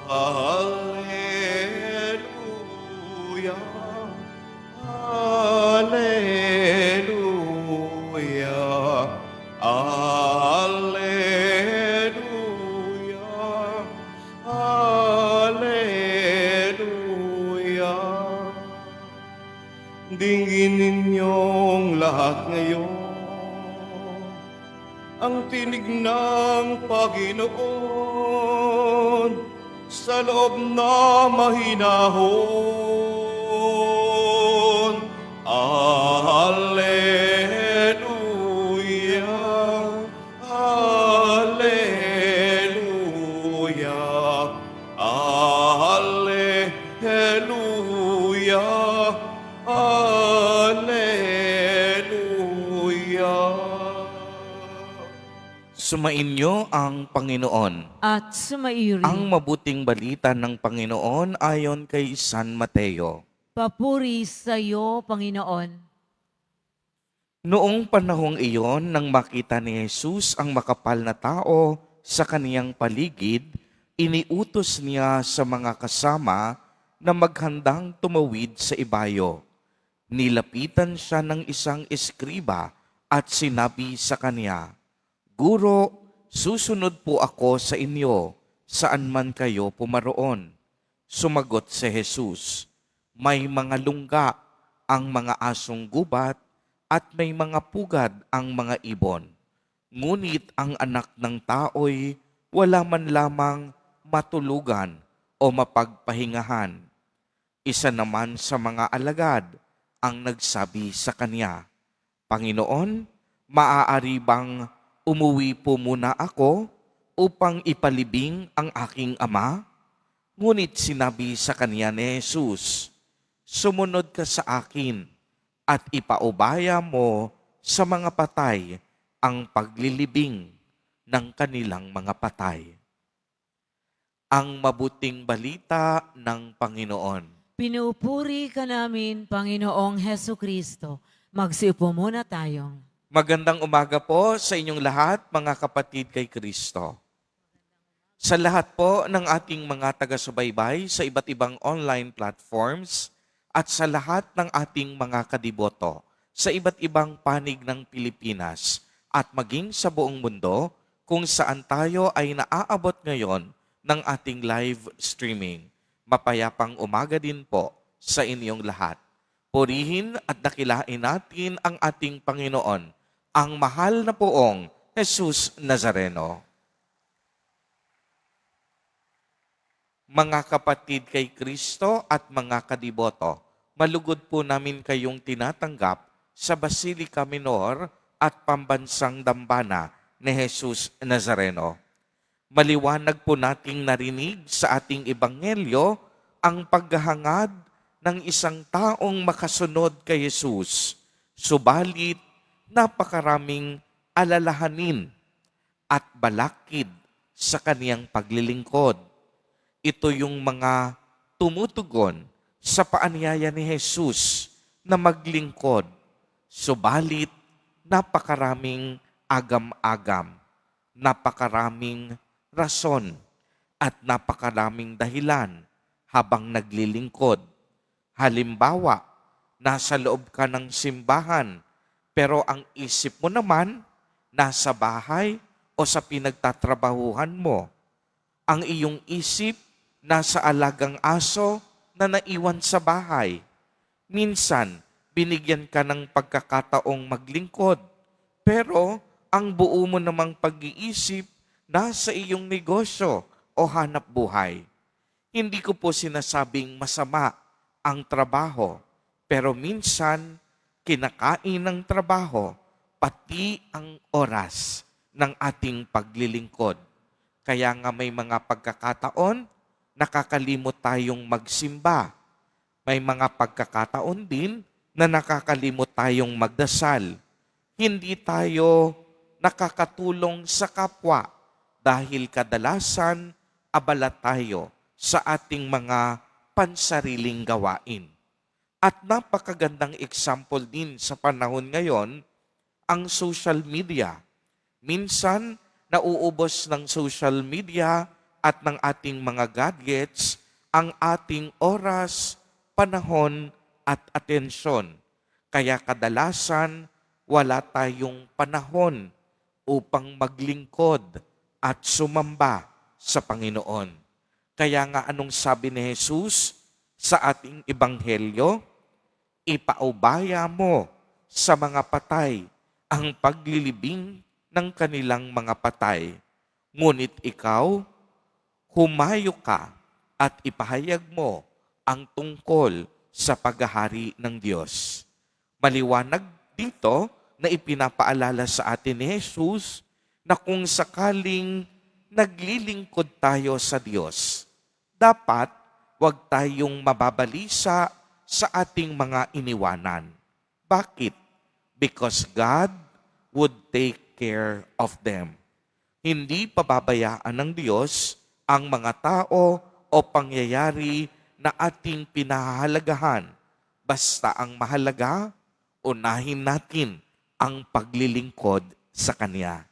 Alleluia, Alleluia, Alleluia, Alleluia. Dinggin ninyong lahat ngayon ang tinig ng Panginoon sa loob na mahinahon. Alleluia, Alleluia, Alleluia, Alleluia. Sumainyo ang Panginoon. At sumairi. Ang mabuting balita ng Panginoon ayon kay San Mateo. Papuri sa iyo, Panginoon. Noong panahong iyon, nang makita ni Jesus ang makapal na tao sa kaniyang paligid, iniutos niya sa mga kasama na maghandang tumawid sa ibayo. Nilapitan siya ng isang eskriba at sinabi sa kaniya, "Guro, susunod po ako sa inyo, saan man kayo pumaroon." Sumagot si Jesus, "May mga lungga ang mga asong gubat at may mga pugad ang mga ibon. Ngunit ang anak ng tao'y wala man lamang matulugan o mapagpahingahan." Isa naman sa mga alagad ang nagsabi sa kanya, "Panginoon, maaari bang umuwi po muna ako upang ipalibing ang aking ama?" Ngunit sinabi sa kanya ni Jesus, "Sumunod ka sa akin at ipaubaya mo sa mga patay ang paglilibing ng kanilang mga patay." Ang mabuting balita ng Panginoon. Pinupuri ka namin, Panginoong Heso Kristo. Magsiupo muna tayo. Magandang umaga po sa inyong lahat, mga kapatid kay Kristo. Sa lahat po ng ating mga taga-subaybay sa iba't ibang online platforms at sa lahat ng ating mga kadiboto sa iba't ibang panig ng Pilipinas at maging sa buong mundo kung saan tayo ay naaabot ngayon ng ating live streaming. Mapayapang umaga din po sa inyong lahat. Purihin at dakilain natin ang ating Panginoon, ang mahal na poong Jesus Nazareno. Mga kapatid kay Kristo at mga kadiboto, malugod po namin kayong tinatanggap sa Basilica Minor at Pambansang Dambana ni Jesus Nazareno. Maliwanag po nating narinig sa ating ebanghelyo ang paghahangad ng isang taong makasunod kay Jesus. Subalit, napakaraming alalahanin at balakid sa kaniyang paglilingkod. Ito yung mga tumutugon sa paanyaya ni Jesus na maglingkod. Subalit, napakaraming agam-agam, napakaraming rason at napakaraming dahilan habang naglilingkod. Halimbawa, nasa loob ka ng simbahan, pero ang isip mo naman nasa bahay o sa pinagtatrabahuhan mo. Ang iyong isip nasa alagang aso na naiwan sa bahay. Minsan, binigyan ka ng pagkakataong maglingkod, pero ang buo mo namang pag-iisip nasa iyong negosyo o hanap buhay. Hindi ko po sinasabing masama ang trabaho, pero minsan kinakain ng trabaho pati ang oras ng ating paglilingkod. Kaya nga may mga pagkakataon, nakakalimot tayong magsimba. May mga pagkakataon din na nakakalimot tayong magdasal. Hindi tayo nakakatulong sa kapwa dahil kadalasan abala tayo sa ating mga pansariling gawain. At napakagandang example din sa panahon ngayon, ang social media. Minsan, nauubos ng social media at ng ating mga gadgets ang ating oras, panahon at atensyon. Kaya kadalasan wala tayong panahon upang maglingkod at sumamba sa Panginoon. Kaya nga anong sabi ni Jesus sa ating ebanghelyo? Ipaubaya mo sa mga patay ang paglilibing ng kanilang mga patay. Ngunit ikaw, humayo ka at ipahayag mo ang tungkol sa paghahari ng Diyos. Maliwanag dito na ipinapaalala sa atin ni Jesus na kung sakaling naglilingkod tayo sa Diyos, dapat huwag tayong mababalisa sa ating mga iniwanan. Bakit? Because God would take care of them. Hindi pababayaan ng Diyos ang mga tao o pangyayari na ating pinahahalagahan. Basta ang mahalaga, unahin natin ang paglilingkod sa Kanya.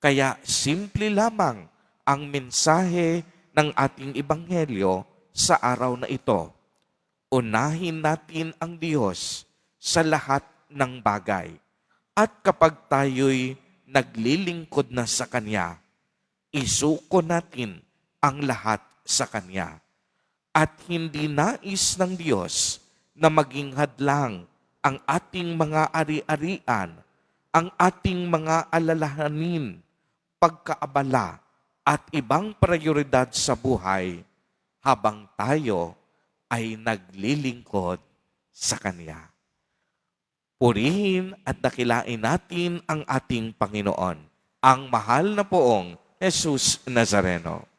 Kaya simple lamang ang mensahe ng ating ebanghelyo sa araw na ito. Unahin natin ang Diyos sa lahat ng bagay. At kapag tayo'y naglilingkod na sa Kanya, isuko natin ang lahat sa Kanya. At hindi nais ng Diyos na maging hadlang ang ating mga ari-arian, ang ating mga alalahanin, pagkaabala at ibang prioridad sa buhay habang tayo ay naglilingkod sa Kanya. Purihin at dakilain natin ang ating Panginoon, ang mahal na poong Jesus Nazareno.